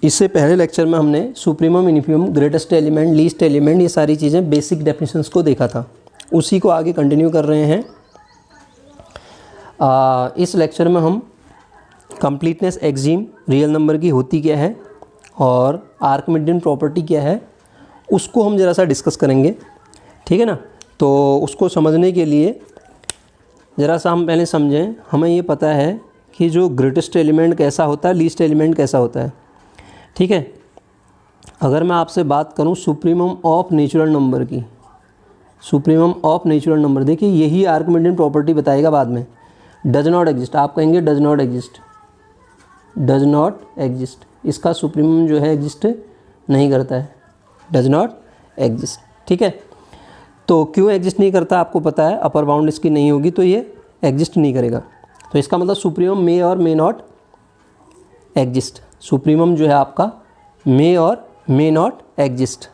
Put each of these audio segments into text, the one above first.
इससे पहले लेक्चर में हमने supremum, infimum, greatest element, least element, ये सारी चीज़ें बेसिक डेफिनेशंस को देखा था, उसी को आगे कंटिन्यू कर रहे हैं। इस लेक्चर में हम कंप्लीटनेस एक्सिम रियल नंबर की होती क्या है और आर्किमिडियन प्रॉपर्टी क्या है, उसको हम ज़रा सा डिस्कस करेंगे, ठीक है ना। तो उसको समझने के लिए ज़रा सा हम पहले समझें। हमें ये पता है कि जो ग्रेटेस्ट एलिमेंट कैसा होता है, लीस्ट एलिमेंट कैसा होता है, ठीक है। अगर मैं आपसे बात करूं सुप्रीमम ऑफ नेचुरल नंबर की, सुप्रीमम ऑफ नेचुरल नंबर, देखिए यही आर्किमिडियन प्रॉपर्टी बताएगा बाद में। डज नॉट एग्जिस्ट, आप कहेंगे does not exist, does not exist, इसका सुप्रीमम जो है एग्जिस्ट नहीं करता है, डज नॉट एग्जिस्ट, ठीक है। तो क्यों एग्जिस्ट नहीं करता आपको पता है, अपर बाउंड इसकी नहीं होगी तो ये एग्जिस्ट नहीं करेगा। तो इसका मतलब सुप्रीमम मे और मे नॉट एग्जिस्ट, सुप्रीमम जो है आपका मे और मे नॉट एग्जिस्ट।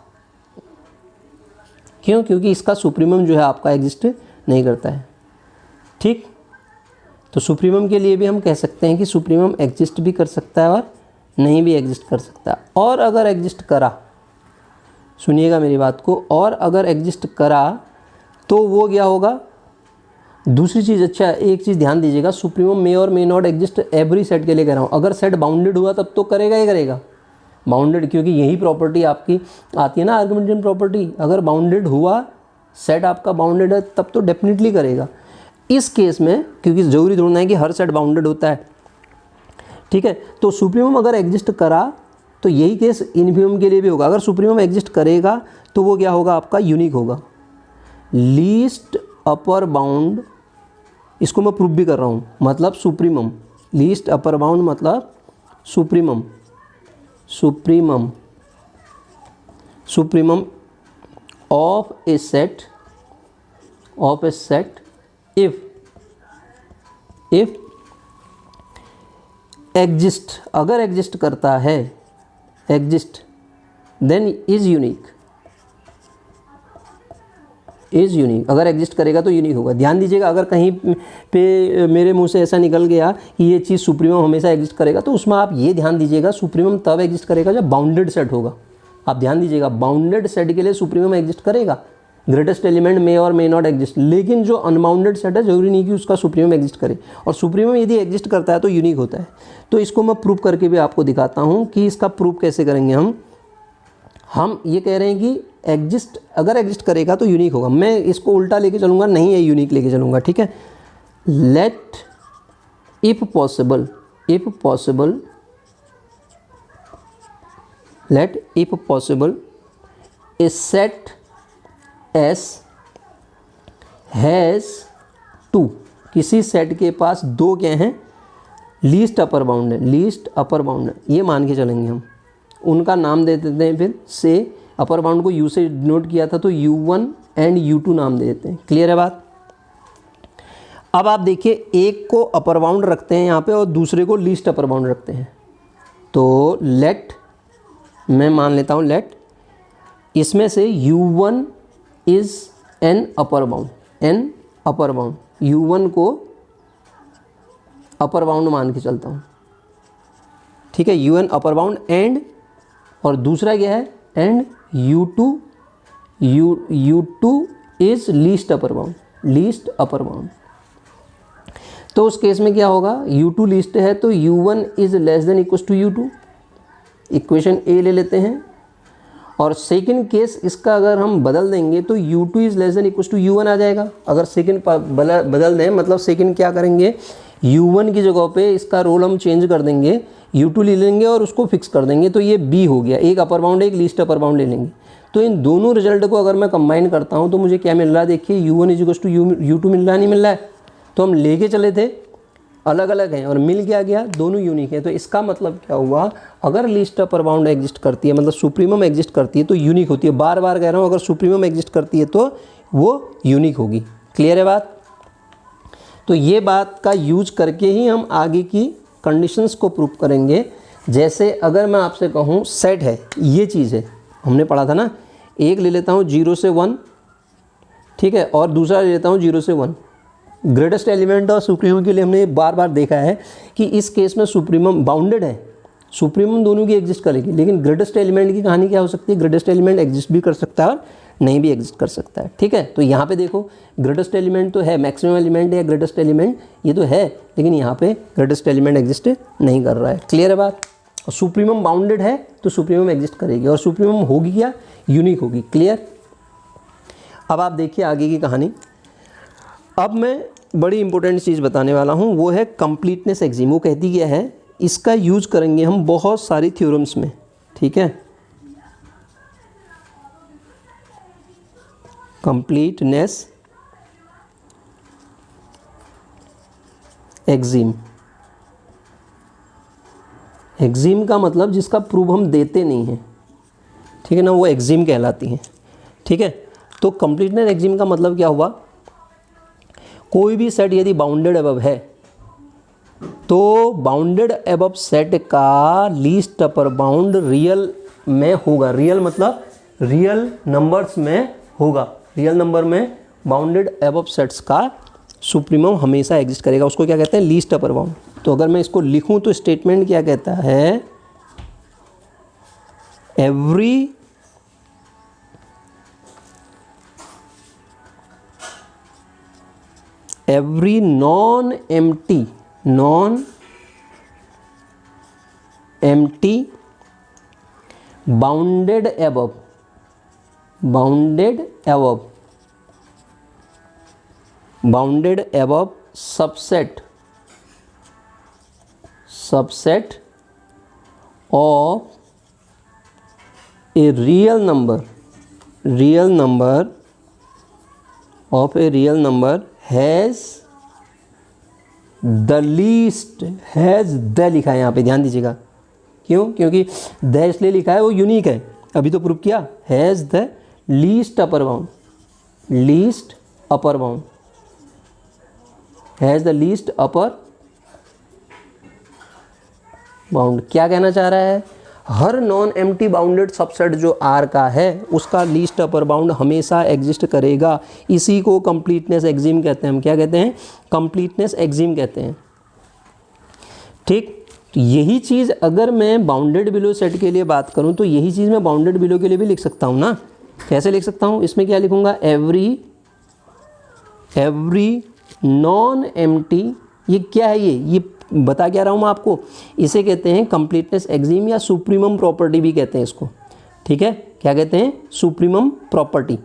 क्यों? क्योंकि इसका सुप्रीमम जो है आपका एग्जिस्ट नहीं करता है, ठीक। तो सुप्रीमम के लिए भी हम कह सकते हैं कि सुप्रीमम एग्जिस्ट भी कर सकता है और नहीं भी एग्जिस्ट कर सकता। और अगर एग्जिस्ट करा, सुनिएगा मेरी बात को, और अगर एग्जिस्ट करा तो वो क्या होगा, दूसरी चीज़, अच्छा एक चीज़ ध्यान दीजिएगा, सुप्रीमम मे और may not exist every set के लिए कह रहा हूँ। अगर सेट बाउंडेड हुआ तब तो करेगा ही करेगा, बाउंडेड, क्योंकि यही प्रॉपर्टी आपकी आती है ना आर्किमिडियन प्रॉपर्टी। अगर बाउंडेड हुआ, सेट आपका बाउंडेड है, तब तो डेफिनेटली करेगा। इस केस में क्योंकि ज़रूरी थोड़ा है कि हर सेट बाउंडेड होता है, ठीक है। तो सुप्रीमम अगर एग्जिस्ट करा तो यही केस इन्फीमम के लिए भी होगा। अगर सुप्रीमम एग्जिस्ट करेगा तो वो क्या होगा आपका, यूनिक होगा। लीस्ट अपर बाउंड, इसको मैं प्रूफ भी कर रहा हूँ, मतलब सुप्रीमम, लीस्ट अपर बाउंड मतलब supremum, supremum, supremum of a set, of a set if exist, अगर एग्जिस्ट करता है, exist then is unique, is unique. अगर एग्जिस्ट करेगा तो यूनिक होगा। ध्यान दीजिएगा, अगर कहीं पे मेरे मुंह से ऐसा निकल गया कि ये चीज़ सुप्रीमम हमेशा एग्जिस्ट करेगा, तो उसमें आप ये ध्यान दीजिएगा सुप्रीमम तब एग्जिस्ट करेगा जब बाउंडेड सेट होगा। आप ध्यान दीजिएगा, बाउंडेड सेट के लिए सुप्रीमम एग्जिस्ट करेगा, ग्रेटेस्ट एलिमेंट मे और मे नॉट एग्जिस्ट। लेकिन जो अनबाउंडेड सेट है जरूरी नहीं कि उसका सुप्रीमम एग्जिस्ट करे, और सुप्रीमम यदि एग्जिस्ट करता है तो यूनिक होता है। तो इसको मैं प्रूफ करके भी आपको दिखाता हूँ कि इसका प्रूफ कैसे करेंगे। हम ये कह रहे हैं कि एग्जिस्ट, अगर एग्जिस्ट करेगा तो यूनिक होगा। मैं इसको उल्टा लेके चलूँगा, नहीं है यूनिक लेके चलूँगा, ठीक है। Let if possible, if possible, let if possible a set S has two, किसी सेट के पास दो क्या हैं, लीस्ट अपर बाउंड है, लीस्ट अपर बाउंड है, ये मान के चलेंगे हम। उनका नाम दे देते हैं फिर से, अपर बाउंड को यू से नोट किया था तो u1 एंड u2 नाम दे देते हैं। क्लियर है बात। अब आप देखिए, एक को अपर बाउंड रखते हैं यहाँ पे और दूसरे को लीस्ट अपर बाउंड रखते हैं। तो लेट, मैं मान लेता हूँ लेट, इसमें से u1 is an upper bound, an upper bound, u1 को अपर बाउंड मान के चलता हूँ, ठीक है। un अपर बाउंड एंड, और दूसरा क्या है, and u2 is least upper bound, least upper bound. तो उस केस में क्या होगा, u2 लीस्ट है तो u1 is less than equal to u2, equation A ले लेते हैं। और सेकंड केस इसका अगर हम बदल देंगे तो u2 is less than equal to u1 आ जाएगा। अगर सेकंड बदल दें, मतलब सेकंड क्या करेंगे, u1 की जगह पे इसका रोल हम चेंज कर देंगे, u2 ले लेंगे और उसको फिक्स कर देंगे, तो ये b हो गया। एक अपर बाउंड, एक लीस्ट अपर बाउंड ले लेंगे। तो इन दोनों रिजल्ट को अगर मैं कंबाइन करता हूँ तो मुझे क्या मिल रहा है, देखिए u1 is equal to u2 मिल रहा है, नहीं मिल रहा है। तो हम लेके चले थे, अलग अलग हैं और मिल क्या गया, दोनों यूनिक है। तो इसका मतलब क्या हुआ, अगर लीस्ट अपर बाउंड एग्जिस्ट करती है, मतलब सुप्रीमम एग्जिस्ट करती है तो यूनिक होती है। बार बार कह रहा हूँ, अगर सुप्रीमम एग्जिस्ट करती है तो वो यूनिक होगी। क्लियर है बात। तो ये बात का यूज करके ही हम आगे की कंडीशंस को प्रूव करेंगे। जैसे अगर मैं आपसे कहूँ सेट है, ये चीज़ है, हमने पढ़ा था ना, एक ले लेता हूँ 0 से 1, ठीक है, और दूसरा ले लेता हूँ 0 से 1। ग्रेटेस्ट एलिमेंट और सुप्रीमम के लिए हमने बार बार देखा है कि इस केस में सुप्रीमम बाउंडेड है सुप्रीमम दोनों की एग्जिस्ट करेगी, लेकिन ग्रेटेस्ट एलिमेंट की कहानी क्या हो सकती है, ग्रेटेस्ट एलिमेंट एग्जिस्ट भी कर सकता है और नहीं भी एग्जिस्ट कर सकता है। ठीक है, तो यहाँ पे देखो ग्रेटेस्ट एलिमेंट तो है, मैक्सिमम एलिमेंट या ग्रेटेस्ट एलिमेंट ये तो है, लेकिन यहाँ पे ग्रेटेस्ट एलिमेंट एग्जिस्ट नहीं कर रहा है। क्लियर है बात। और सुप्रीमम बाउंडेड है तो सुप्रीमम एग्जिस्ट करेगी, और सुप्रीमम होगी क्या, यूनिक होगी। क्लियर। अब आप देखिए आगे की कहानी। अब मैं बड़ी इंपॉर्टेंट चीज़ बताने वाला हूँ, वो है कंप्लीटनेस एक्सिम। वो कहती क्या है, इसका यूज करेंगे हम बहुत सारी थ्योरम्स में। ठीक है, कंप्लीटनेस एक्सिम। एक्सिम का मतलब जिसका प्रूफ हम देते नहीं हैं, ठीक है ना, वो एक्सिम कहलाती हैं। ठीक है, तो कंप्लीटनेस एक्सिम का मतलब क्या हुआ, कोई भी सेट यदि बाउंडेड अबव है तो बाउंडेड अबव सेट का लीस्ट अपर बाउंड रियल में होगा। रियल मतलब रियल नंबर्स में होगा। रियल नंबर में बाउंडेड अबव सेट्स का सुप्रीमम हमेशा एग्जिस्ट करेगा। उसको क्या कहते हैं, लीस्ट अपर बाउंड। तो अगर मैं इसको लिखूं तो स्टेटमेंट क्या कहता है, every non empty bounded above subset of a real number has the least, has the लिखा है यहाँ पे, ध्यान दीजिएगा। क्यों, क्योंकि द इसलिए लिखा है वो यूनिक है, अभी तो प्रूफ किया। Has the least upper bound, has the least upper bound. क्या कहना चाह रहा है, हर नॉन एम्प्टी बाउंडेड सबसेट जो आर का है उसका लीस्ट अपर बाउंड हमेशा एग्जिस्ट करेगा। इसी को कंप्लीटनेस एक्सिम कहते हैं। हम क्या कहते हैं, कंप्लीटनेस एक्सिम कहते हैं। ठीक, तो यही चीज़ अगर मैं बाउंडेड बिलो सेट के लिए बात करूं तो यही चीज़ मैं बाउंडेड बिलो के लिए भी लिख सकता हूं ना। कैसे लिख सकता हूं, इसमें क्या लिखूंगा, एवरी नॉन एम्प्टी, ये क्या है, ये बता क्या रहा हूँ मैं आपको, इसे कहते हैं कंप्लीटनेस एक्सिम या सुप्रीमम प्रॉपर्टी भी कहते हैं इसको। ठीक है, क्या कहते हैं, supremum property.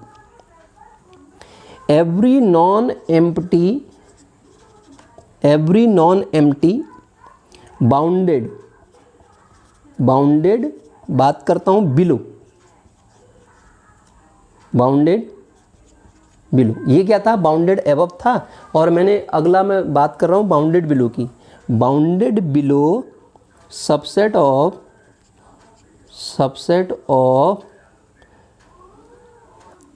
Every non empty bounded बात करता हूँ बिलो, बाउंडेड बिलो। ये क्या था, बाउंडेड एबव था, और मैंने अगला मैं बात कर रहा हूँ बाउंडेड बिलो की। Bounded below subset of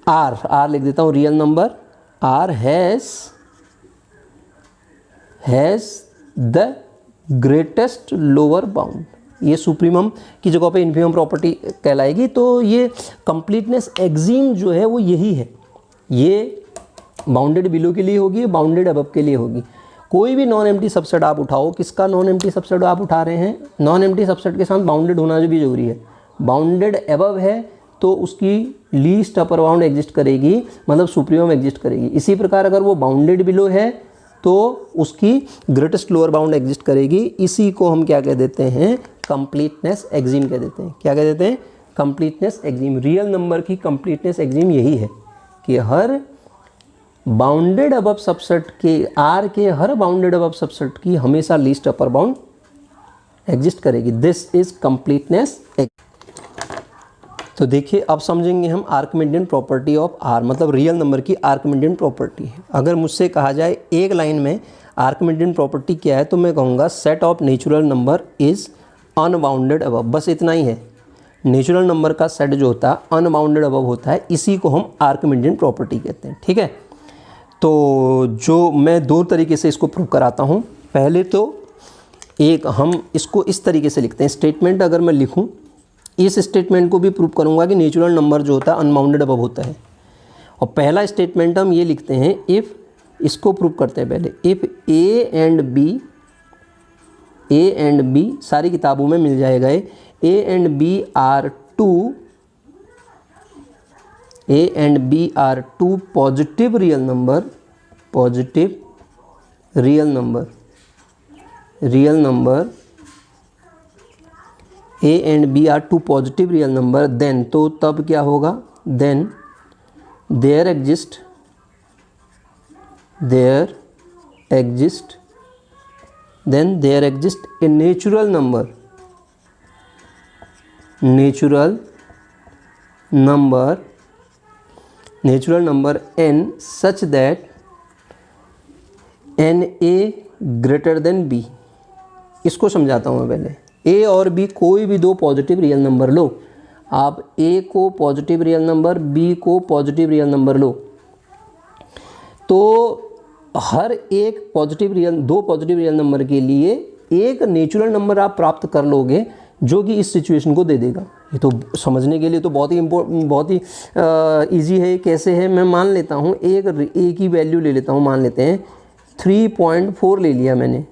R लिख देता हूँ, real number R has the greatest lower bound. ये सुप्रीमम की जगह पे इन्फीमम प्रॉपर्टी कहलाएगी। तो ये कंप्लीटनेस एक्सिम जो है वो यही है, ये बाउंडेड बिलो के लिए होगी, बाउंडेड अबव के लिए होगी। कोई भी नॉन एम्प्टी सबसेट आप उठाओ, किसका नॉन एम्प्टी सबसेट आप उठा रहे हैं, नॉन एम्प्टी सबसेट के साथ बाउंडेड होना भी जरूरी है। बाउंडेड अबव है तो उसकी लीस्ट अपर बाउंड एग्जिस्ट करेगी, मतलब सुप्रीमम एग्जिस्ट करेगी। इसी प्रकार अगर वो बाउंडेड बिलो है तो उसकी ग्रेटेस्ट लोअर बाउंड एग्जिस्ट करेगी। इसी को हम क्या कह देते हैं, कंप्लीटनेस एक्सिम कह देते हैं। क्या कह देते हैं, कंप्लीटनेस एक्सिम। रियल नंबर की कंप्लीटनेस एक्सिम यही है कि हर बाउंडेड अबव सबसेट के, आर के हर बाउंडेड अबव सबसेट की हमेशा लीस्ट अपर बाउंड एग्जिस्ट करेगी। This is completeness. तो देखिए अब समझेंगे हम आर्किमिडियन प्रॉपर्टी ऑफ आर, मतलब रियल नंबर की आर्किमिडियन प्रॉपर्टी है। अगर मुझसे कहा जाए एक लाइन में आर्किमिडियन प्रॉपर्टी क्या है, तो मैं कहूँगा set of natural number is unbounded above. बस इतना ही है, नेचुरल नंबर का सेट जो होता है अनबाउंडेड अबव होता है, इसी को हम आर्किमिडियन प्रॉपर्टी कहते हैं। ठीक है, तो जो मैं दो तरीके से इसको प्रूव कराता हूँ। पहले तो एक हम इसको इस तरीके से लिखते हैं, स्टेटमेंट अगर मैं लिखूँ, इस स्टेटमेंट को भी प्रूव करूँगा कि नेचुरल नंबर जो होता है अनबाउंडेड अबव होता है। और पहला स्टेटमेंट हम ये लिखते हैं, इफ़, इसको प्रूव करते हैं पहले, if A and B A and B, सारी किताबों में मिल जाएगा A and B are two positive real number, A and B are two positive real number, then तो तब क्या होगा, then there exist a natural number n such that n a greater than b। इसको समझाता हूँ मैं पहले। a और b कोई भी दो पॉजिटिव रियल नंबर लो, आप a को पॉजिटिव रियल नंबर, b को पॉजिटिव रियल नंबर लो, तो हर एक दो पॉजिटिव रियल नंबर के लिए एक नेचुरल नंबर आप प्राप्त कर लोगे जो कि इस सिचुएशन को दे देगा। ये तो समझने के लिए तो बहुत ही इजी है। कैसे है, मैं मान लेता हूँ एक ए की वैल्यू ले लेता हूँ, मान लेते हैं 3.4 ले लिया मैंने,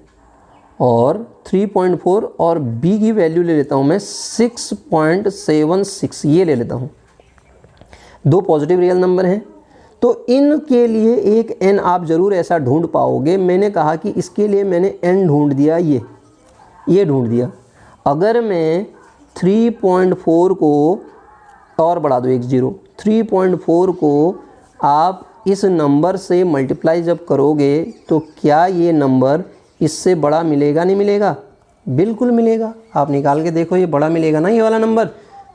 और 3.4 और बी की वैल्यू ले लेता हूँ मैं 6.76, ये ले लेता हूँ। दो पॉजिटिव रियल नंबर हैं, तो इनके लिए एक n आप ज़रूर ऐसा ढूंढ पाओगे। मैंने कहा कि इसके लिए मैंने n ढूंढ दिया, ये ढूंढ दिया। अगर मैं 3.4 को और बढ़ा दो 3.4 को आप इस नंबर से मल्टीप्लाई जब करोगे तो क्या ये नंबर इससे बड़ा मिलेगा, नहीं मिलेगा? बिल्कुल मिलेगा। आप निकाल के देखो, ये बड़ा मिलेगा ना ये वाला नंबर।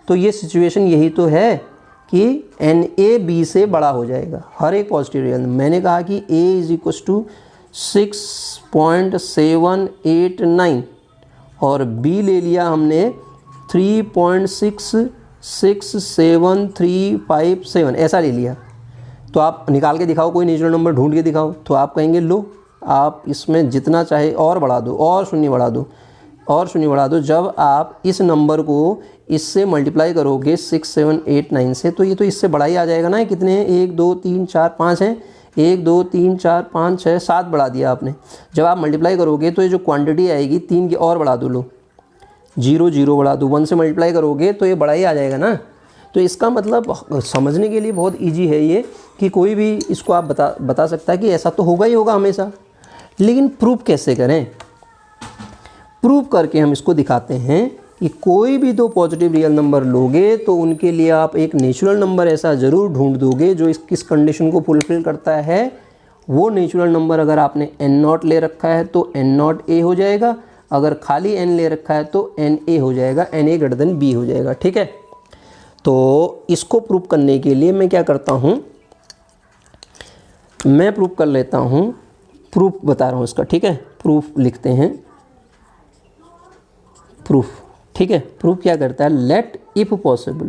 तो ये सिचुएशन यही तो है कि एन ए बी से बड़ा हो जाएगा हर एक पॉजिटिव रियल नंबर। मैंने कहा कि ए इज इक्वल टू 6.789 और बी ले लिया हमने 3.667357 ऐसा ले लिया। तो आप निकाल के दिखाओ, कोई नेचुरल नंबर ढूंढ के दिखाओ, तो आप कहेंगे लो आप इसमें जितना चाहे और बढ़ा दो, और शून्य बढ़ा दो, और शून्य बढ़ा दो। जब आप इस नंबर को इससे मल्टीप्लाई करोगे 6789 से, तो ये तो इससे बड़ा ही आ जाएगा ना। ये कितने हैं, 1 2 3 4 5 हैं, 1 2 3 4 5 6 7 बढ़ा दिया आपने। जब आप मल्टीप्लाई करोगे तो ये जो क्वांटिटी आएगी 3 की और बढ़ा दो, लो 0 0 बढ़ा दो, 1 से मल्टीप्लाई करोगे तो ये बड़ा ही आ जाएगा ना। तो इसका मतलब समझने के लिए बहुत ईजी है ये, कि कोई भी इसको आप बता सकता है कि ऐसा तो होगा ही होगा हमेशा। लेकिन प्रूफ कैसे करें? प्रूफ करके हम इसको दिखाते हैं कि कोई भी दो पॉजिटिव रियल नंबर लोगे तो उनके लिए आप एक नेचुरल नंबर ऐसा ज़रूर ढूंढ दोगे जो किस कंडीशन को फुलफिल करता है। वो नेचुरल नंबर अगर आपने n0 ले रखा है तो n0 a हो जाएगा, अगर खाली n ले रखा है तो n a हो जाएगा, n a greater than b हो जाएगा। ठीक है, तो इसको प्रूफ करने के लिए मैं क्या करता हूँ, मैं प्रूफ कर लेता हूँ, प्रूफ बता रहा हूँ इसका। ठीक है, प्रूफ लिखते हैं, प्रूफ। ठीक है, प्रूफ क्या करता है, let if possible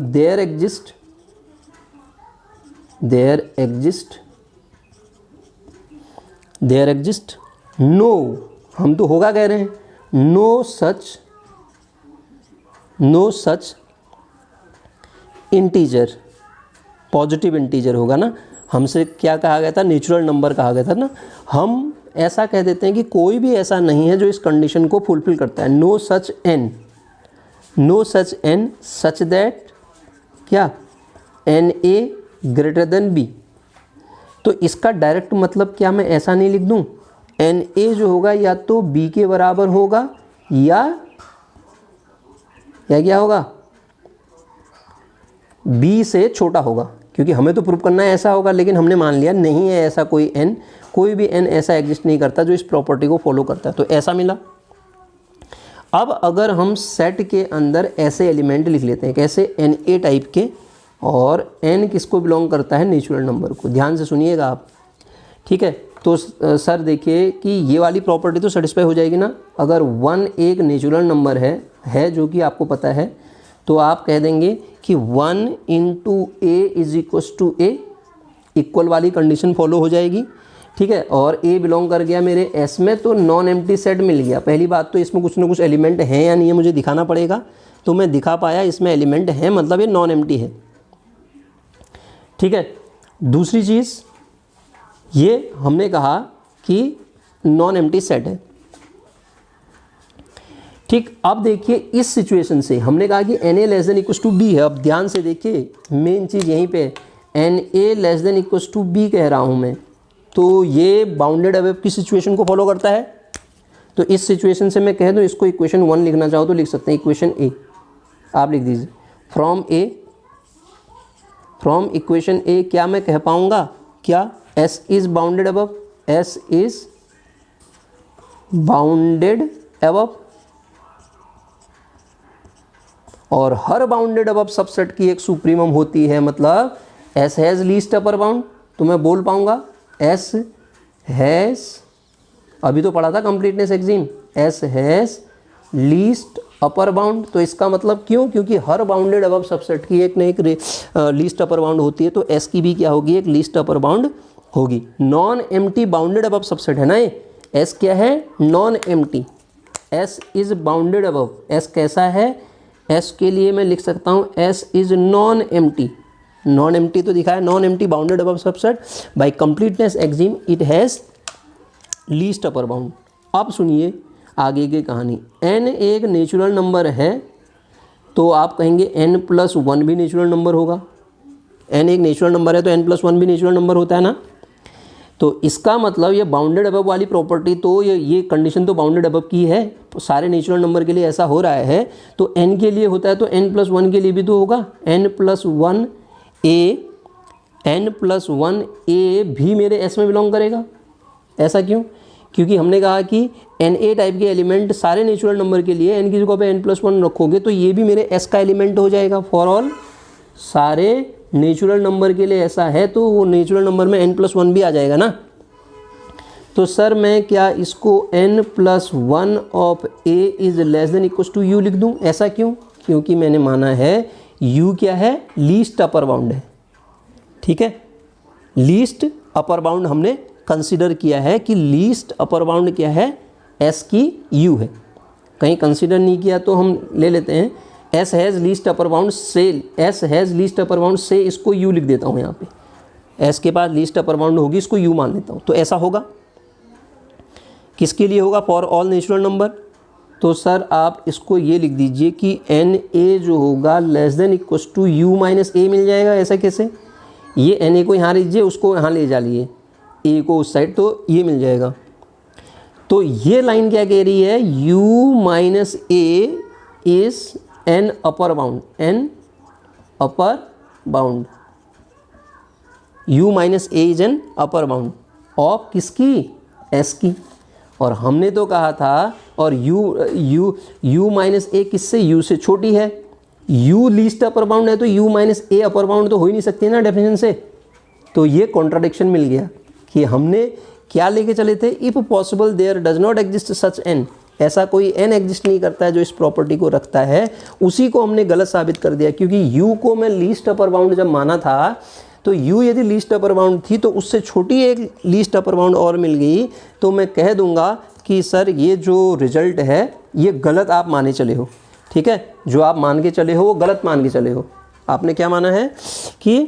there exist no, हम तो होगा कह रहे हैं, no such integer, positive integer होगा ना। हमसे क्या कहा गया था, नेचुरल नंबर कहा गया था ना। हम ऐसा कह देते हैं कि कोई भी ऐसा नहीं है जो इस कंडीशन को फुलफिल करता है। No such N such that क्या, N A greater than B. तो इसका डायरेक्ट मतलब क्या, मैं ऐसा नहीं लिख दूं, एन ए जो होगा या तो बी के बराबर होगा या क्या होगा, बी से छोटा होगा, क्योंकि हमें तो प्रूव करना है ऐसा होगा। लेकिन हमने मान लिया नहीं है ऐसा कोई n, कोई भी n ऐसा एग्जिस्ट नहीं करता जो इस प्रॉपर्टी को फॉलो करता है, तो ऐसा मिला। अब अगर हम सेट के अंदर ऐसे एलिमेंट लिख लेते हैं, कैसे, एन ए टाइप के, और n किसको बिलोंग करता है, नेचुरल नंबर को। ध्यान से सुनिएगा आप। ठीक है, तो सर देखिए कि ये वाली प्रॉपर्टी तो सेटिस्फाई हो जाएगी ना। अगर 1 एक नेचुरल नंबर है जो कि आपको पता है, तो आप कह देंगे कि 1 × a is equals to a, equal वाली कंडीशन फॉलो हो जाएगी। ठीक है, और a बिलोंग कर गया मेरे S में, तो नॉन एम्प्टी सेट मिल गया। पहली बात तो इसमें कुछ ना कुछ एलिमेंट हैं या नहीं है मुझे दिखाना पड़ेगा, तो मैं दिखा पाया इसमें एलिमेंट है, मतलब ये नॉन एम्प्टी है। ठीक है, दूसरी चीज़ ये हमने कहा कि नॉन एम्प्टी सेट है। ठीक, अब देखिए इस सिचुएशन से हमने कहा कि N A less than equal to B है। अब ध्यान से देखिए मेन चीज़ यहीं पे, N A less than equal to B कह रहा हूँ मैं, तो ये बाउंडेड अवेव की सिचुएशन को फॉलो करता है। तो इस सिचुएशन से मैं कह दूँ इसको इक्वेशन 1 लिखना चाहो तो लिख सकते हैं। इक्वेशन ए आप लिख दीजिए, फ्रॉम इक्वेशन ए क्या मैं कह पाऊँगा, क्या S is bounded above, S is bounded above, और हर बाउंडेड अबव सबसेट की एक सुप्रीमम होती है, मतलब S has least upper bound. तो मैं बोल पाऊंगा एस हैज़, अभी तो पढ़ा था completeness Exim, S has least upper bound. तो इसका मतलब क्यों, क्योंकि हर बाउंडेड अबव सबसेट की एक न एक लीस्ट अपर बाउंड होती है, तो एस की भी क्या होगी, एक लीस्ट अपर बाउंड होगी। Non empty bounded above subset है ना ये, एस क्या है, non empty, S is bounded above. S कैसा है, एस के लिए मैं लिख सकता हूँ S is non empty, non empty तो दिखा है, non empty bounded above subset by completeness axiom it has least upper bound. अब सुनिए आगे की कहानी। n एक नेचुरल नंबर है, तो आप कहेंगे n+1 भी नेचुरल नंबर होगा। n एक नेचुरल नंबर है तो n+1 भी नेचुरल नंबर होता है ना। तो इसका मतलब ये बाउंडेड अबव वाली प्रॉपर्टी, तो ये कंडीशन तो बाउंडेड अबव की है, तो सारे नेचुरल नंबर के लिए ऐसा हो रहा है। तो n के लिए होता है तो n+1 के लिए भी तो होगा, n+1a भी मेरे s में बिलोंग करेगा। ऐसा क्यों, क्योंकि हमने कहा कि Na टाइप के एलिमेंट सारे नेचुरल नंबर के लिए n की जगह पे n+1 रखोगे तो ये भी मेरे s का एलिमेंट हो जाएगा। फॉर ऑल सारे नेचुरल नंबर के लिए ऐसा है, तो वो नेचुरल नंबर में n+1 भी आ जाएगा ना। तो सर मैं क्या इसको n+1 of a is less than equal to u लिख दूँ, ऐसा क्यों, क्योंकि मैंने माना है u क्या है, लीस्ट अपर बाउंड है। ठीक है, लीस्ट अपर बाउंड हमने कंसीडर किया है कि लीस्ट अपर बाउंड क्या है, s की u है। कहीं कंसीडर नहीं किया तो हम ले लेते हैं s has least upper bound से, s has least upper bound से इसको u लिख देता हूँ यहाँ पे, s के पास लीस्ट अपर बाउंड होगी, इसको u मान लेता हूँ। तो ऐसा होगा, किसके लिए होगा, फॉर ऑल नेचुरल नंबर। तो सर आप इसको ये लिख दीजिए कि Na जो होगा less than equal to u minus a मिल जाएगा। ऐसा कैसे, ये Na को यहाँ लीजिए, उसको यहाँ ले जाइए, a को उस साइड, तो ये मिल जाएगा। तो ये लाइन क्या कह रही है, u minus a is n upper bound, n upper bound, u minus a is an upper bound of किसकी, s की। और हमने तो कहा था, और u माइनस a किससे, u से छोटी है, u लीस्ट अपर बाउंड है, तो u minus a upper bound तो हो ही नहीं सकती ना डेफिनेशन से। तो ये कॉन्ट्राडिक्शन मिल गया कि हमने क्या लेके चले थे, if possible there does not exist such n, ऐसा कोई n एग्जिस्ट नहीं करता है जो इस प्रॉपर्टी को रखता है, उसी को हमने गलत साबित कर दिया। क्योंकि u को मैं लीस्ट अपर बाउंड जब माना था, तो u यदि लीस्ट अपर बाउंड थी तो उससे छोटी एक लीस्ट अपर बाउंड और मिल गई, तो मैं कह दूंगा कि सर ये जो रिजल्ट है ये गलत आप माने चले हो। ठीक है, जो आप मान के चले हो वो गलत मान के चले हो। आपने क्या माना है कि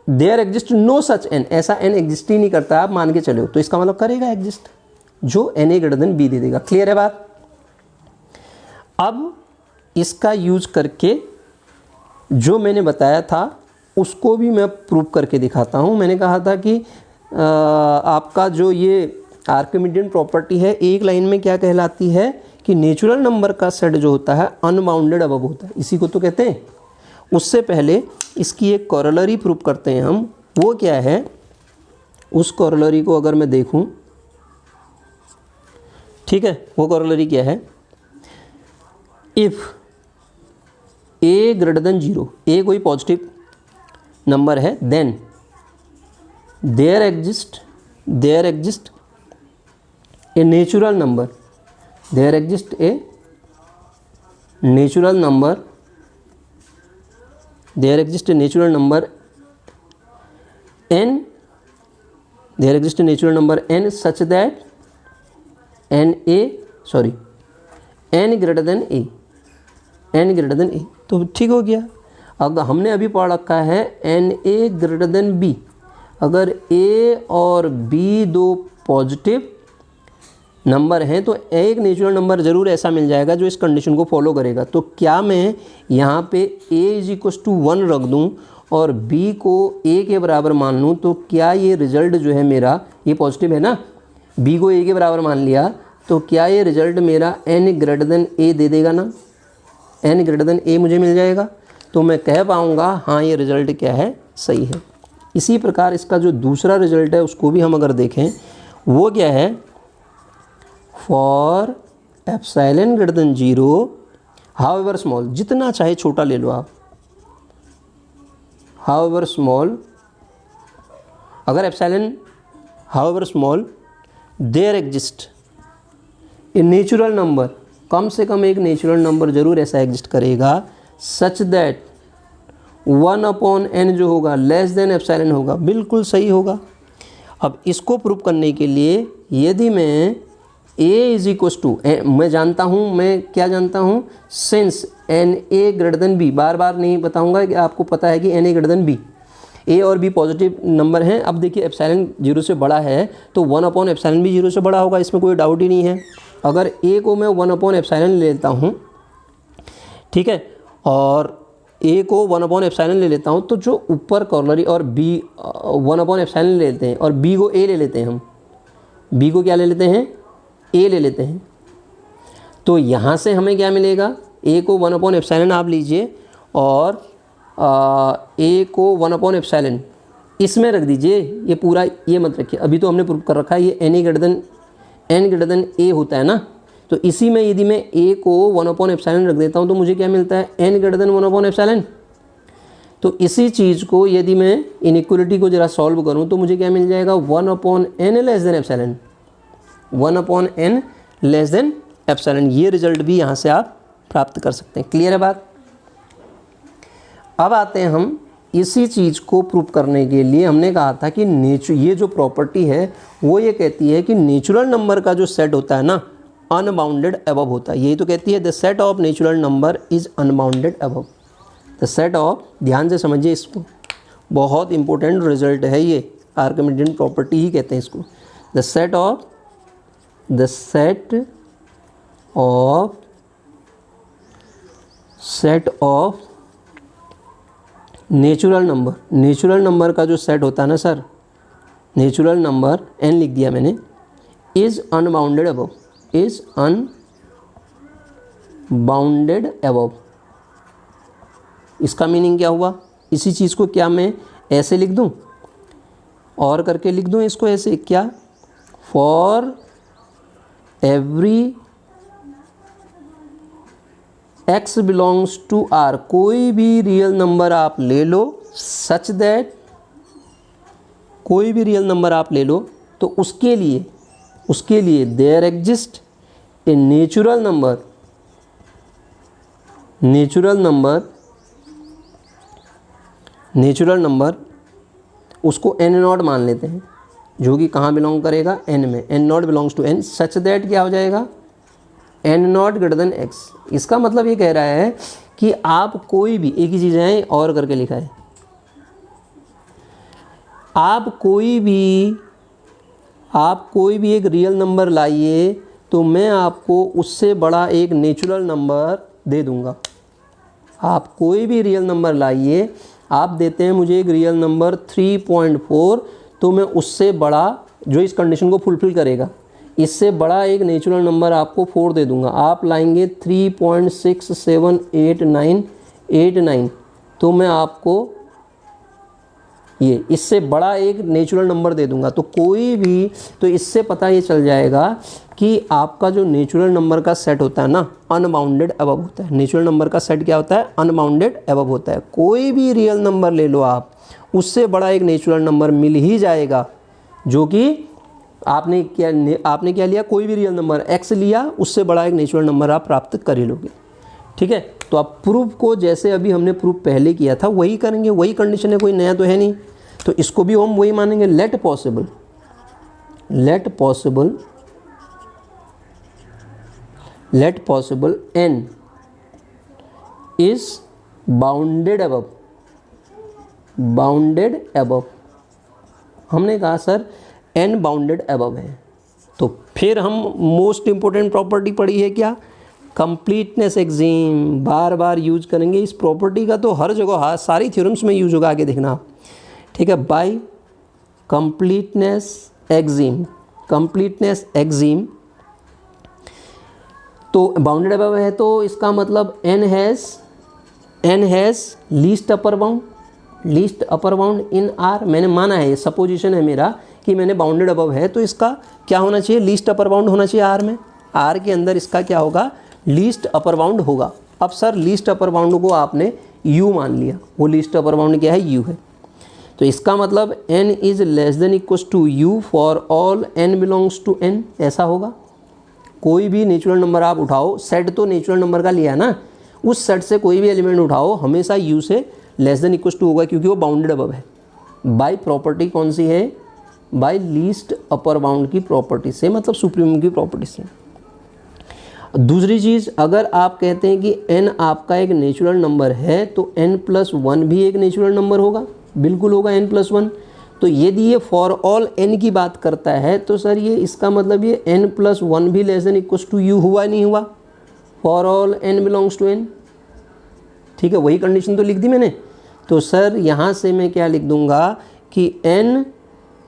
there exist no such n, ऐसा n एग्जिस्ट ही नहीं करता, आप मान के चले हो, तो इसका मतलब करेगा एग्जिस्ट, जो Na ग्रेटर देन b दे देगा। क्लियर है बात। अब इसका यूज करके जो मैंने बताया था उसको भी मैं प्रूव करके दिखाता हूँ। मैंने कहा था कि आपका जो ये आर्किमिडियन प्रॉपर्टी है एक लाइन में क्या कहलाती है कि नेचुरल नंबर का सेट जो होता है अनबाउंडेड अबव होता है, इसी को तो कहते हैं। उससे पहले इसकी एक कॉरोलरी प्रूव करते हैं हम, वो क्या है, उस कॉरोलरी को अगर मैं देखूं, ठीक है, वो कॉरोलरी क्या है, if a greater than 0, a कोई पॉजिटिव नंबर है, then there exist a natural number, there exist a natural number, there exist a natural number n, there exist a natural number n such that n greater than a, n greater than a। तो ठीक हो गया। अब हमने अभी पढ़ रखा है Na ग्रेटर देन b, अगर ए और बी दो पॉजिटिव नंबर हैं तो एक नेचुरल नंबर ज़रूर ऐसा मिल जाएगा जो इस कंडीशन को फॉलो करेगा। तो क्या मैं यहाँ पे a=1 रख दूँ और b को a के बराबर मान लूँ, तो क्या ये रिज़ल्ट जो है मेरा, ये पॉजिटिव है ना, b को a के बराबर मान लिया, तो क्या ये रिज़ल्ट मेरा n>a दे देगा ना, n>a मुझे मिल जाएगा। तो मैं कह पाऊँगा हाँ ये रिज़ल्ट क्या है, सही है। इसी प्रकार इसका जो दूसरा रिज़ल्ट है उसको भी हम अगर देखें, वो क्या है, फॉर ε0 हाउएवर स्मॉल, जितना चाहे छोटा ले लो आप, हाउएवर स्मॉल, अगर epsilon however small there exist a natural number, कम से कम एक नेचुरल नंबर ज़रूर ऐसा एग्जिस्ट करेगा सच दैट 1/n जो होगा लेस देन एप्सिलॉन होगा। बिल्कुल सही होगा। अब इसको प्रूव करने के लिए यदि मैं a मैं जानता हूँ, मैं क्या जानता हूँ, सिंस na>b, बार बार नहीं बताऊँगा कि आपको पता है कि na>b, a और b पॉजिटिव नंबर हैं। अब देखिए एप्सिलॉन 0 से बड़ा है तो 1/ε भी 0 से बड़ा होगा, इसमें कोई डाउट ही नहीं है। अगर a को मैं 1/ε लेता हूँ, ठीक है, और a को 1/ε ले लेता हूँ, तो जो ऊपर कॉर्नरी और b 1/ε ले लेते हैं और b को a ले लेते हैं, हम b को क्या ले लेते हैं, a ले लेते हैं। तो यहाँ से हमें क्या मिलेगा, a को 1/ε आप लीजिए और a को 1/ε इसमें रख दीजिए, ये पूरा ये मत रखिए, अभी तो हमने प्रूव कर रखा है ये n>a होता है ना। तो इसी में यदि मैं a को 1/ε रख देता हूँ तो मुझे क्या मिलता है, n>1/ε। तो इसी चीज़ को यदि मैं इनइक्वलिटी को ज़रा सॉल्व करूँ तो मुझे क्या मिल जाएगा, 1/n less than epsilon, 1/n less than epsilon. ये रिजल्ट भी यहाँ से आप प्राप्त कर सकते हैं। क्लियर है बात। अब आते हैं हम इसी चीज़ को प्रूव करने के लिए, हमने कहा था कि ये जो प्रॉपर्टी है वो ये कहती है कि नेचुरल नंबर का जो सेट होता है ना, अनबाउंडेड अबव होता है। यही तो कहती है the set of natural number is unbounded above. The set of, ध्यान से समझिए इसको, बहुत इंपॉर्टेंट रिजल्ट है ये, आर्किमिडियन प्रॉपर्टी ही कहते हैं इसको। The set of natural number का जो सेट होता है ना सर, नेचुरल नंबर n लिख दिया मैंने, इज़ अनबाउंडेड अबव। इसका मीनिंग क्या हुआ, इसी चीज़ को क्या मैं ऐसे लिख दूं और करके लिख दूं इसको ऐसे, क्या, for every x belongs to r, कोई भी रियल नंबर आप ले लो सच दैट, कोई भी रियल नंबर आप ले लो तो उसके लिए there exist a natural number, उसको n0 मान लेते हैं, जो कि कहाँ बिलोंग करेगा, n में, n0 belongs to n such that क्या हो जाएगा, n0 x। इसका मतलब ये कह रहा है कि आप कोई भी, एक ही चीज़ है और करके लिखा है, आप कोई भी एक रियल नंबर लाइए तो मैं आपको उससे बड़ा एक नेचुरल नंबर दे दूंगा। आप कोई भी रियल नंबर लाइए, आप देते हैं मुझे एक रियल नंबर 3.4, तो मैं उससे बड़ा, जो इस कंडीशन को फुलफिल करेगा, इससे बड़ा एक नेचुरल नंबर आपको 4 दे दूंगा। आप लाएंगे 3.678989, तो मैं आपको ये इससे बड़ा एक नेचुरल नंबर दे दूंगा। तो कोई भी, तो इससे पता ये चल जाएगा कि आपका जो नेचुरल नंबर का सेट होता है ना, अनबाउंडेड अबव होता है। नेचुरल नंबर का सेट क्या होता है, अनबाउंडेड अबव होता है। कोई भी रियल नंबर ले लो आप, उससे बड़ा एक नेचुरल नंबर मिल ही जाएगा, जो कि आपने क्या लिया, कोई भी रियल नंबर x लिया, उससे बड़ा एक नेचुरल नंबर आप प्राप्त कर ही लोगे। ठीक है, तो आप प्रूफ को जैसे अभी हमने प्रूफ पहले किया था वही करेंगे, वही कंडीशन है, कोई नया तो है नहीं। तो इसको भी हम वही मानेंगे, let possible n is bounded above हमने कहा सर n बाउंडेड अबव है। तो फिर हम मोस्ट इम्पोर्टेंट प्रॉपर्टी पढ़ी है क्या, कंप्लीटनेस एक्सिम, बार बार यूज करेंगे इस प्रॉपर्टी का, तो हर जगह सारी थ्योरम्स में यूज होगा, आगे देखना आप, ठीक है। By completeness axiom, completeness axiom, तो बाउंडेड अबव है तो इसका मतलब n has least upper bound, least upper bound in R। मैंने माना है, ये सपोजिशन है मेरा कि मैंने बाउंडेड अबव है तो इसका क्या होना चाहिए, लीस्ट अपर बाउंड होना चाहिए R में, R के अंदर इसका क्या होगा, लीस्ट अपर बाउंड होगा। अब सर लीस्ट अपर बाउंड को आपने U मान लिया, वो लीस्ट अपर बाउंड क्या है, U है, तो इसका मतलब n is less than equal to U for all n belongs to n, ऐसा होगा। कोई भी नेचुरल नंबर आप उठाओ, सेट तो नेचुरल नंबर का लिया ना, उस सेट से कोई भी एलिमेंट उठाओ हमेशा U से लेस देन इक्वल टू होगा, क्योंकि वो बाउंडेड अबव है। बाय प्रॉपर्टी कौन सी है, बाय लीस्ट अपर बाउंड की प्रॉपर्टी से, मतलब सुप्रीमम की प्रॉपर्टी से। दूसरी चीज़, अगर आप कहते हैं कि n आपका एक नेचुरल नंबर है तो n+1 भी एक नेचुरल नंबर होगा, बिल्कुल होगा n+1। तो यदि ये फॉर ऑल n की बात करता है तो सर ये इसका मतलब ये n+1 भी less than equal to U हुआ नहीं हुआ, for all n belongs to n, ठीक है, वही कंडीशन तो लिख दी मैंने। तो सर यहाँ से मैं क्या लिख दूंगा कि n,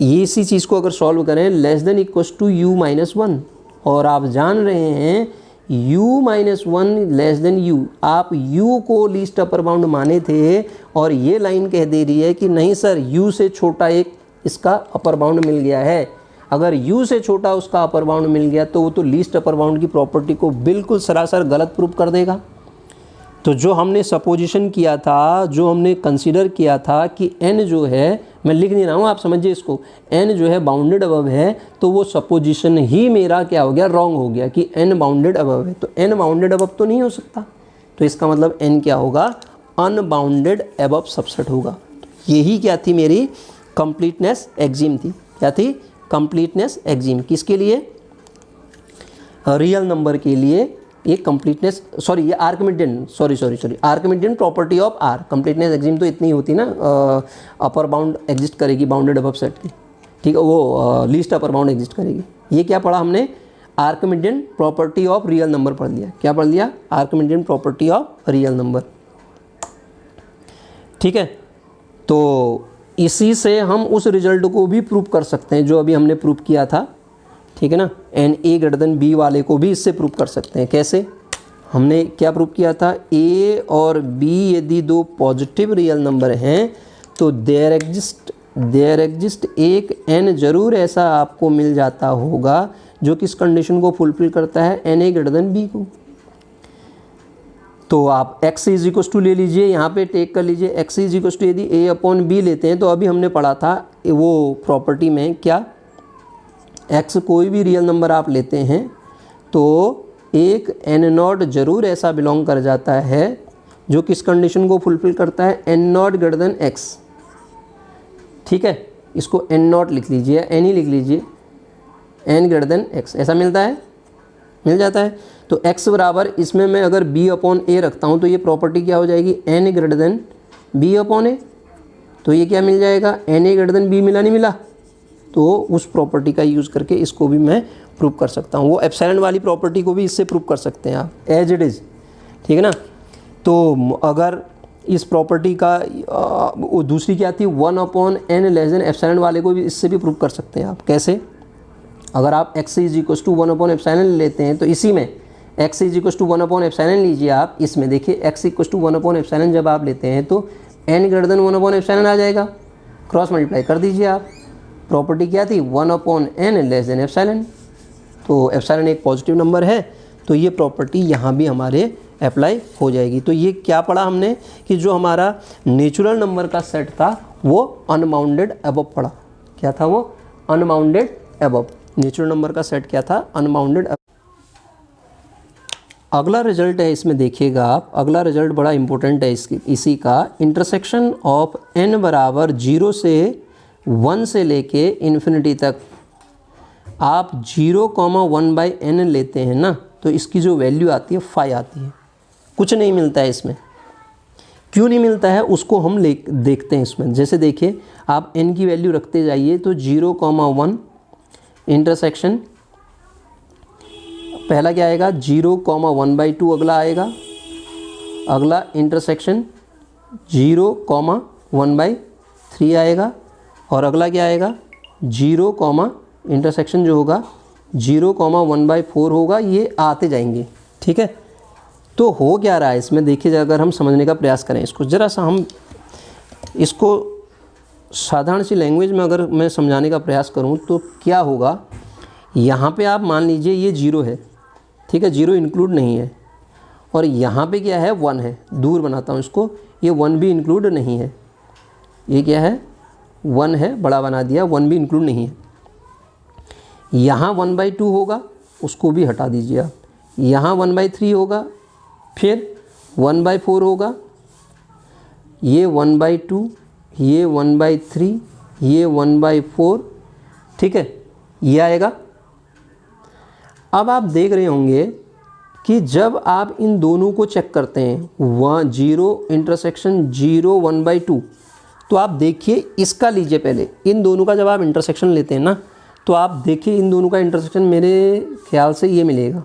ये इसी चीज़ को अगर सॉल्व करें, less than equal to U-1, और आप जान रहे हैं U-1 लेस देन U, आप U को लीस्ट अपर बाउंड माने थे और ये लाइन कह दे रही है कि नहीं सर U से छोटा एक इसका अपर बाउंड मिल गया है। अगर U से छोटा उसका अपर बाउंड मिल गया तो वो तो लीस्ट अपर बाउंड की प्रॉपर्टी को बिल्कुल सरासर गलत प्रूव कर देगा। तो जो हमने सपोजिशन किया था, जो हमने कंसीडर किया था कि n जो है, मैं लिख नहीं रहा हूँ, आप समझिए इसको, n जो है बाउंडेड अबव है, तो वो सपोजिशन ही मेरा क्या हो गया, रॉन्ग हो गया कि n बाउंडेड अबव है। तो n बाउंडेड अबव तो नहीं हो सकता, तो इसका मतलब n क्या होगा, अनबाउंडेड अबव सबसेट होगा। यही क्या थी, मेरी कंप्लीटनेस एक्सिम थी। क्या थी, कंप्लीटनेस एक्सिम, किसके लिए, रियल नंबर के लिए। ये कंप्लीटनेस, सॉरी ये Archimedean, sorry Archimedean property of R। Completeness axiom तो इतनी होती ना, अपर बाउंड एग्जिस्ट करेगी बाउंडेड अबव सेट की, ठीक है, वो लीस्ट अपर बाउंड एग्जिस्ट करेगी। ये क्या पढ़ा हमने, Archimedean property of real number पढ़ लिया। क्या पढ़ लिया, Archimedean property of real number, ठीक है। तो इसी से हम उस रिजल्ट को भी प्रूव कर सकते हैं जो अभी हमने प्रूव किया था, ठीक है ना, n(a)B वाले को भी इससे प्रूव कर सकते हैं। कैसे, हमने क्या प्रूव किया था, a और b यदि दो पॉजिटिव रियल नंबर हैं तो देयर एग्जिस्ट एक n जरूर ऐसा आपको मिल जाता होगा जो किस कंडीशन को फुलफिल करता है, n(a)B को। तो आप x = ले लीजिए, यहाँ पे टेक कर लीजिए, x = यदि a/b लेते हैं तो अभी हमने पढ़ा था वो प्रॉपर्टी में क्या, x कोई भी रियल नंबर आप लेते हैं तो एक n0 जरूर ऐसा बिलोंग कर जाता है जो किस कंडीशन को फुलफिल करता है, n0 x, ठीक है। इसको n0 लिख लीजिए, n ही लिख लीजिए, n x, ऐसा मिलता है, मिल जाता है। तो x बराबर, इसमें मैं अगर b/a रखता हूँ तो ये प्रॉपर्टी क्या हो जाएगी, n b/a, तो ये क्या मिल जाएगा, n(a)B मिला, नहीं मिला, तो उस प्रॉपर्टी का यूज़ करके इसको भी मैं प्रूव कर सकता हूँ। वो एप्सिलॉन वाली प्रॉपर्टी को भी इससे प्रूव कर सकते हैं आप, एज इट इज़, ठीक है ना। तो अगर इस प्रॉपर्टी का वो दूसरी क्या थी, 1/n लेस देन एप्सिलॉन वाले को भी इससे भी प्रूव कर सकते हैं आप। कैसे, अगर आप x = 1/ε लेते हैं तो इसी में x = 1/ε लीजिए आप, इसमें देखिए x = 1/ε जब आप लेते हैं तो n 1/ε आ जाएगा, क्रॉस मल्टीप्लाई कर दीजिए आप। प्रॉपर्टी क्या थी, 1/n लेस देन एप्सिलॉन, तो एप्सिलॉन एक पॉजिटिव नंबर है तो ये प्रॉपर्टी यहाँ भी हमारे अप्लाई हो जाएगी। तो ये क्या पढ़ा हमने कि जो हमारा नेचुरल नंबर का सेट था वो अनबाउंडेड अबव पढ़ा। क्या था वो, अनबाउंडेड अबव। नेचुरल नंबर का सेट क्या था, अनबाउंडेड अबव। अगला रिजल्ट है, इसमें देखिएगा आप, अगला रिजल्ट बड़ा इंपॉर्टेंट है इसी का, इंटरसेक्शन ऑफ n बराबर 0 से 1 से लेके इन्फिनिटी तक आप 0,1/n लेते हैं ना, तो इसकी जो वैल्यू आती है 5 आती है, कुछ नहीं मिलता है इसमें। क्यों नहीं मिलता है उसको हम देखते हैं इसमें। जैसे देखिए आप n की वैल्यू रखते जाइए तो 0,1 इंटरसेक्शन, पहला क्या आएगा 0,1/2, अगला आएगा, अगला इंटरसेक्शन 0,1/3 आएगा, और अगला क्या आएगा 0, इंटरसेक्शन जो होगा 0,1/4 होगा। ये आते जाएंगे, ठीक है। तो हो क्या रहा है इसमें देखिए, अगर हम समझने का प्रयास करें इसको, ज़रा सा हम इसको साधारण सी लैंग्वेज में अगर मैं समझाने का प्रयास करूं तो क्या होगा, यहाँ पे आप मान लीजिए ये 0 है, ठीक है, 0 इंक्लूड नहीं है, और यहाँ पे क्या है 1 है, दूर बनाता हूँ इसको, ये 1 भी इंक्लूड नहीं है, ये क्या है 1 है, बड़ा बना दिया, 1 भी इंक्लूड नहीं है। यहाँ 1/2 होगा, उसको भी हटा दीजिए आप, यहाँ 1/3 होगा, फिर 1/4 होगा, ये 1/2, ये 1/3, ये 1/4, ठीक है, ये आएगा। अब आप देख रहे होंगे कि जब आप इन दोनों को चेक करते हैं 0 इंटरसेक्शन 0 1/2, तो आप देखिए इसका लीजिए पहले, इन दोनों का जब आप इंटरसेक्शन लेते हैं ना, तो आप देखिए इन दोनों का इंटरसेक्शन मेरे ख्याल से ये मिलेगा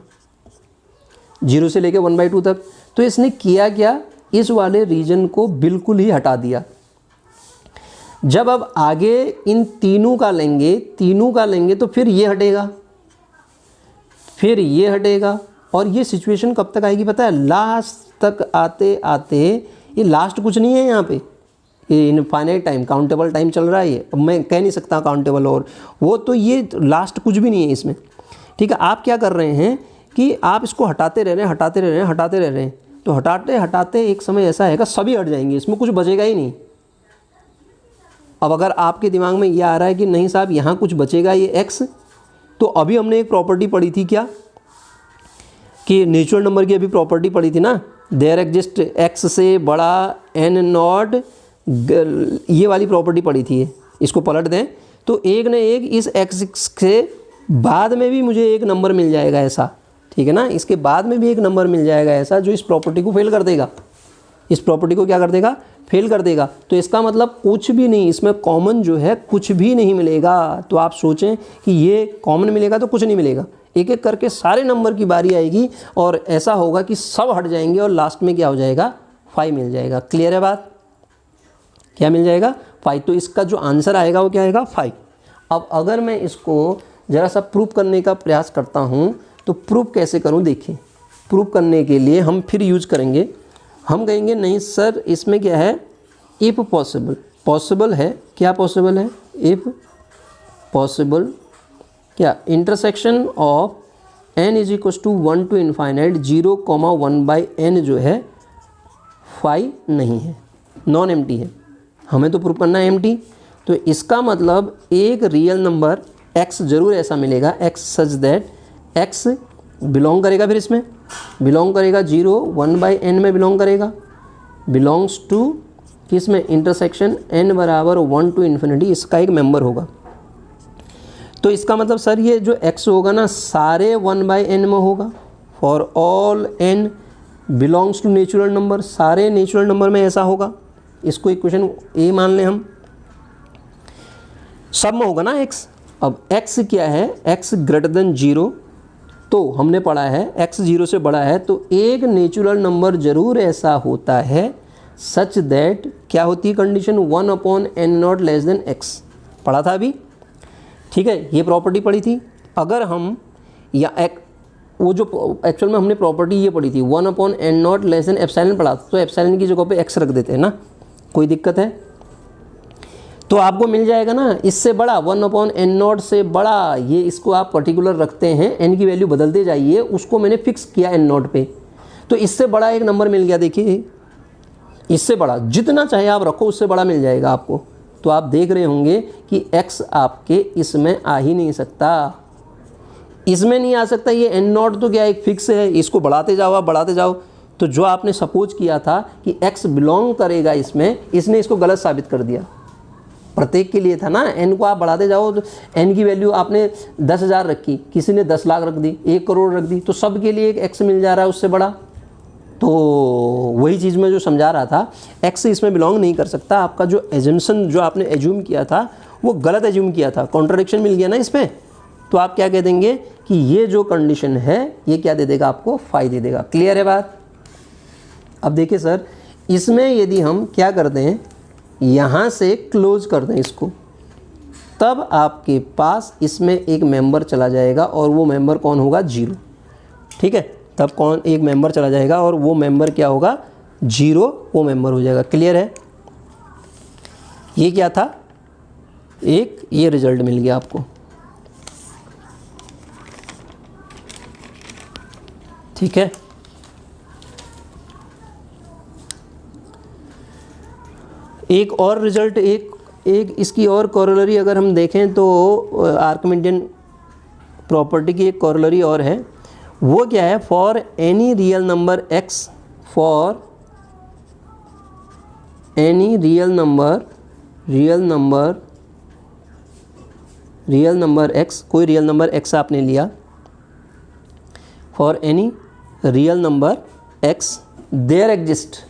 0 से लेके 1/2 तक। तो इसने किया क्या, इस वाले रीजन को बिल्कुल ही हटा दिया। जब अब आगे इन तीनों का लेंगे तो फिर ये हटेगा, फिर ये हटेगा, और ये सिचुएशन कब तक आएगी पता है, लास्ट तक आते आते, ये लास्ट कुछ नहीं है यहाँ पे, ये इनफाइनाइट टाइम, काउंटेबल टाइम चल रहा है ये, अब मैं कह नहीं सकता काउंटेबल और वो, तो ये लास्ट कुछ भी नहीं है इसमें, ठीक है। आप क्या कर रहे हैं कि आप इसको हटाते रह रहे हैं, तो हटाते हटाते एक समय ऐसा आएगा सभी हट जाएंगे, इसमें कुछ बचेगा ही नहीं। अब अगर आपके दिमाग में ये आ रहा है कि नहीं साहब यहाँ कुछ बचेगा, ये x, तो अभी हमने एक प्रॉपर्टी पढ़ी थी क्या, कि नेचुरल नंबर की अभी प्रॉपर्टी पढ़ी थी ना, देयर एग्जिस्ट x से बड़ा n0, ये वाली प्रॉपर्टी पढ़ी थी। इसको पलट दें तो एक न एक इस x से बाद में भी मुझे एक नंबर मिल जाएगा ऐसा, ठीक है ना, इसके बाद में भी एक नंबर मिल जाएगा ऐसा जो इस प्रॉपर्टी को फेल कर देगा, इस प्रॉपर्टी को क्या कर देगा, फेल कर देगा। तो इसका मतलब कुछ भी नहीं, इसमें कॉमन जो है कुछ भी नहीं मिलेगा। तो आप सोचें कि ये कॉमन मिलेगा तो कुछ नहीं मिलेगा, एक एक करके सारे नंबर की बारी आएगी और ऐसा होगा कि सब हट जाएंगे और लास्ट में क्या हो जाएगा, 5 मिल जाएगा। क्लियर है बात, क्या मिल जाएगा, 5। तो इसका जो आंसर आएगा वो क्या आएगा, 5। अब अगर मैं इसको ज़रा सा प्रूफ करने का प्रयास करता हूँ तो प्रूफ कैसे करूँ, देखिए प्रूफ करने के लिए हम फिर यूज करेंगे, हम कहेंगे नहीं सर इसमें क्या है, इफ़ पॉसिबल, पॉसिबल है, क्या पॉसिबल है, इफ़ पॉसिबल क्या, intersection of n is equal to 1 to infinite 0,1/n जो है 5 नहीं है, नॉन एम्प्टी है, हमें तो प्रूफ करना है एम्प्टी। तो इसका मतलब एक रियल नंबर x ज़रूर ऐसा मिलेगा, x such that x belong करेगा, फिर इसमें बिलोंग करेगा 0,1/n में बिलोंग करेगा, बिलोंग्स टू किस में, इंटरसेक्शन n बराबर 1 to इन्फिनिटी, इसका एक मेंबर होगा। तो इसका मतलब सर ये जो x होगा ना सारे 1/n में होगा, for all n belongs to natural number, सारे नेचुरल नंबर में ऐसा होगा। इसको इक्वेशन ए मान लें हम, सब में होगा ना x। अब x क्या है, x ग्रेटर देन 0, तो हमने पढ़ा है x 0 से बड़ा है तो एक नेचुरल नंबर जरूर ऐसा होता है सच दैट, क्या होती है condition, 1/n0 less than x, पढ़ा था अभी, ठीक है, ये प्रॉपर्टी पढ़ी थी। अगर हम या वो जो एक्चुअल में हमने प्रॉपर्टी ये पढ़ी थी 1/n0 लेस देन एप्सिलॉन पढ़ा, तो एप्सिलॉन की जगह पे x रख देते हैं ना, कोई दिक्कत है, तो आपको मिल जाएगा ना इससे बड़ा, 1/n0 से बड़ा, ये इसको आप पर्टिकुलर रखते हैं, n की वैल्यू बदलते जाइए, उसको मैंने फिक्स किया n0 पे, तो इससे बड़ा एक नंबर मिल गया। देखिए इससे बड़ा जितना चाहे आप रखो उससे बड़ा मिल जाएगा आपको। तो आप देख रहे होंगे कि x आपके इसमें आ ही नहीं सकता, इसमें नहीं आ सकता, ये n0 तो क्या एक फिक्स है, इसको बढ़ाते जाओ आप बढ़ाते जाओ। तो जो आपने सपोज किया था कि x बिलोंग करेगा इसमें, इसने इसको गलत साबित कर दिया। प्रत्येक के लिए था ना, n को आप बढ़ाते जाओ तो n की वैल्यू आपने 10,000 रखी, किसी ने 10 लाख रख दी, 1 करोड़ रख दी, तो सब के लिए एक x मिल जा रहा है उससे बड़ा। तो वही चीज़ मैं जो समझा रहा था, x इसमें बिलोंग नहीं कर सकता। आपका जो एजम्पशन जो आपने एज्यूम किया था वो गलत एज्यूम किया था, कॉन्ट्रडिक्शन मिल गया ना इसमें। तो आप क्या कह देंगे कि ये जो कंडीशन है ये क्या दे देगा आपको, फाई दे देगा। क्लियर है बात। अब देखिए सर, इसमें यदि हम क्या करते हैं, यहाँ से क्लोज कर दें इसको, तब आपके पास इसमें एक मेंबर चला जाएगा और वो मेंबर कौन होगा, 0। ठीक है, तब कौन एक मेंबर चला जाएगा और वो मेंबर क्या होगा, 0 वो मेंबर हो जाएगा। क्लियर है। ये क्या था, एक ये रिजल्ट मिल गया आपको। ठीक है, एक और रिजल्ट, एक इसकी और कॉरोलरी अगर हम देखें तो आर्किमिडियन प्रॉपर्टी की एक कॉरोलरी और है। वो क्या है, for any real number x, for any real number x, कोई रियल नंबर x आपने लिया, for any real number x there exist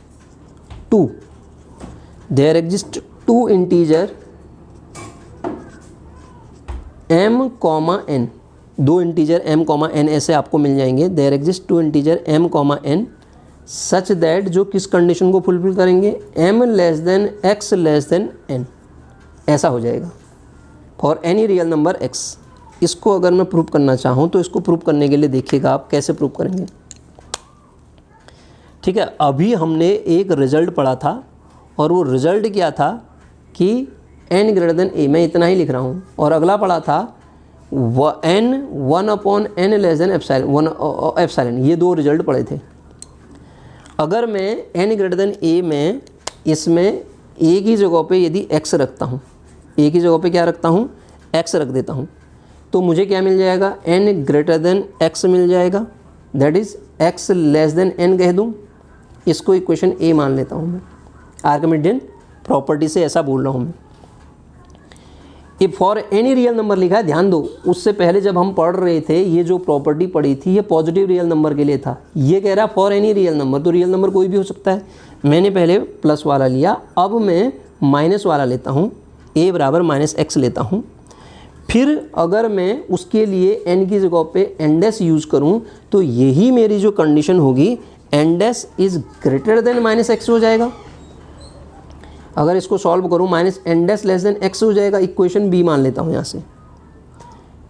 two integer m, n, दो इंटीजर m, n ऐसे आपको मिल जाएंगे। There exist two integer m, n such that, जो किस कंडीशन को फुलफिल करेंगे, m less than x less than n, ऐसा हो जाएगा for any real number x। इसको अगर मैं प्रूव करना चाहूँ तो इसको प्रूव करने के लिए देखिएगा आप कैसे प्रूव करेंगे। ठीक है, अभी हमने एक रिजल्ट पढ़ा था और वो रिजल्ट क्या था कि n ग्रेटर देन a, मैं इतना ही लिख रहा हूँ। और अगला पढ़ा था n 1/n less than epsilon, ये दो रिजल्ट पढ़े थे। अगर मैं n ग्रेटर देन a में इसमें a की जगह पे यदि x रखता हूँ, a की जगह पे क्या रखता हूँ, x रख देता हूँ, तो मुझे क्या मिल जाएगा, n ग्रेटर देन x मिल जाएगा। That is x less than n कह दूँ, इसको इक्वेशन a मान लेता हूँ मैं। आर्किमिडियन प्रॉपर्टी से ऐसा बोल रहा हूँ मैं। If for any real number लिखा है, ध्यान दो, उससे पहले जब हम पढ़ रहे थे ये जो प्रॉपर्टी पढ़ी थी ये पॉजिटिव रियल नंबर के लिए था। ये कह रहा है फॉर एनी रियल नंबर, तो रियल नंबर कोई भी हो सकता है। मैंने पहले प्लस वाला लिया, अब मैं माइनस वाला लेता हूँ, a बराबर -x लेता हूँ। फिर अगर मैं उसके लिए n की जगह पे n डैश यूज़ करूँ तो यही मेरी जो कंडीशन होगी, n dash is greater than -x हो जाएगा। अगर इसको सॉल्व करूँ -n dash less than x हो जाएगा, इक्वेशन b मान लेता हूँ यहाँ से।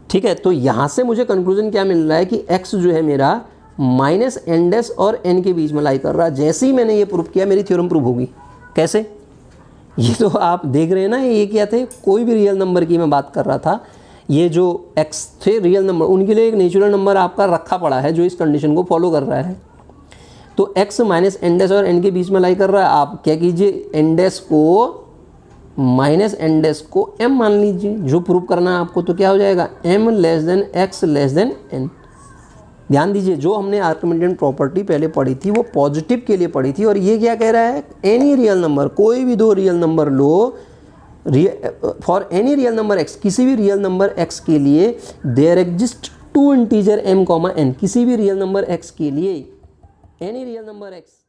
ठीक है, तो यहाँ से मुझे कंक्लूजन क्या मिल रहा है कि x जो है मेरा -n डैश और n के बीच में लाई कर रहा है। जैसे ही मैंने ये प्रूव किया मेरी थ्योरम प्रूव होगी। कैसे, ये तो आप देख रहे हैं ना, ये क्या थे, कोई भी रियल नंबर की मैं बात कर रहा था। ये जो x थे रियल नंबर, उनके लिए एक नेचुरल नंबर आपका रखा पड़ा है जो इस कंडीशन को फॉलो कर रहा है। तो x -n डैश और n के बीच में लाई कर रहा है। आप क्या कीजिए, n डैश को -n डैश को m मान लीजिए, जो प्रूव करना है आपको। तो क्या हो जाएगा, m less than x less than n। ध्यान दीजिए, जो हमने आर्किमिडियन प्रॉपर्टी पहले पढ़ी थी वो पॉजिटिव के लिए पढ़ी थी, और ये क्या कह रहा है, एनी रियल नंबर, कोई भी दो रियल नंबर लो, for any real number x, किसी भी रियल नंबर x के लिए there exist two integer m, n, किसी भी रियल नंबर x के लिए एनी रियल नंबर x